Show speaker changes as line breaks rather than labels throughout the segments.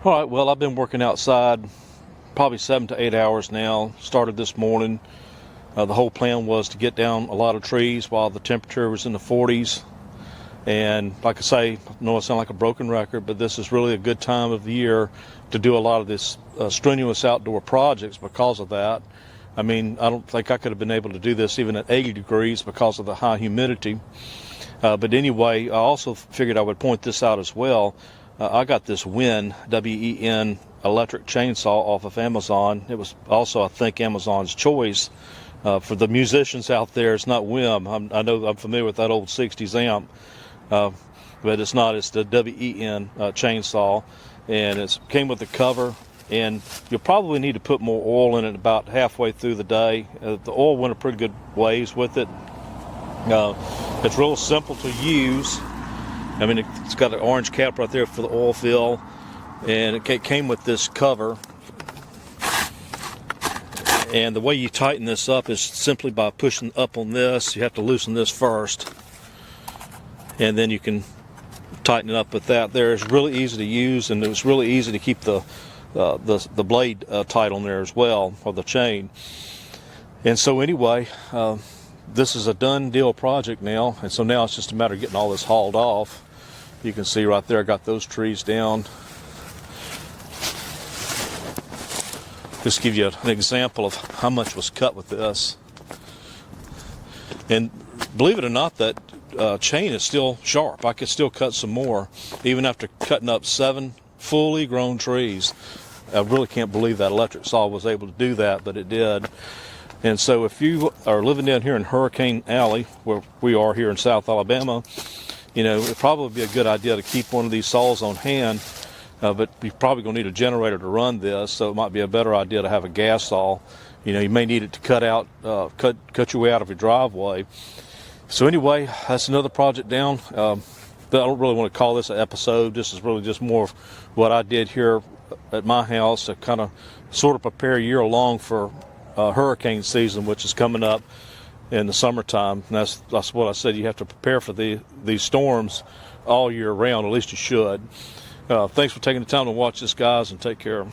All right, well, I've been working outside probably 7 to 8 hours now. Started this morning. The whole plan was to get down a lot of trees while the temperature was in the 40s. And like I say, I know I sound like a broken record, but this is really a good time of the year to do a lot of this strenuous outdoor projects because of that. I mean, I don't think I could have been able to do this even at 80 degrees because of the high humidity. But anyway, I also figured I would point this out as well. I got this WEN, W-E-N, electric chainsaw off of Amazon. It was also, I think, Amazon's choice. For the musicians out there, it's not WEM. I know I'm familiar with that old 60s amp, but it's not. It's the WEN chainsaw, and it came with the cover. And you'll probably need to put more oil in it about halfway through the day. The oil went a pretty good ways with it. It's real simple to use. I mean, it's got an orange cap right there for the oil fill, and it came with this cover. And the way you tighten this up is simply by pushing up on this. You have to loosen this first, and then you can tighten it up with that. There, it's really easy to use, and it was really easy to keep the blade tight on there as well, or the chain. And so anyway, this is a done deal project now, and so now it's just a matter of getting all this hauled off. You can see right there, I got those trees down. Just give you an example of how much was cut with this. And believe it or not, that chain is still sharp. I could still cut some more, even after cutting up 7 fully grown trees. I really can't believe that electric saw was able to do that, but it did. And so if you are living down here in Hurricane Alley, where we are here in South Alabama, you know, it'd probably be a good idea to keep one of these saws on hand, but you're probably going to need a generator to run this, so it might be a better idea to have a gas saw. You know, you may need it to cut your way out of your driveway. So anyway, that's another project down. I don't really want to call this an episode. This is really just more of what I did here at my house to kind of sort of prepare a year along for hurricane season, which is coming up in the summertime. And that's what I said. You have to prepare for these storms all year round. At least you should. Thanks for taking the time to watch this, guys, and take care.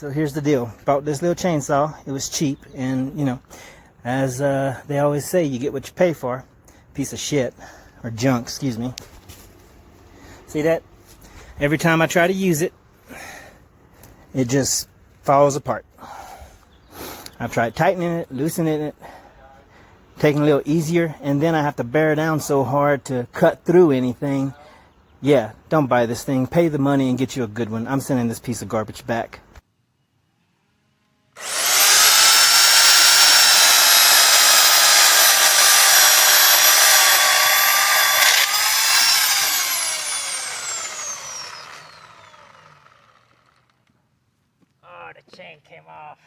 So here's the deal. Bought this little chainsaw. It was cheap, and you know, as they always say, you get what you pay for. Piece of shit, or junk, excuse me. See that? Every time I try to use it, it just falls apart. I've tried tightening it, loosening it, taking it a little easier, and then I have to bear down so hard to cut through anything. Yeah, don't buy this thing. Pay the money and get you a good one. I'm sending this piece of garbage back. Oh, the chain came off.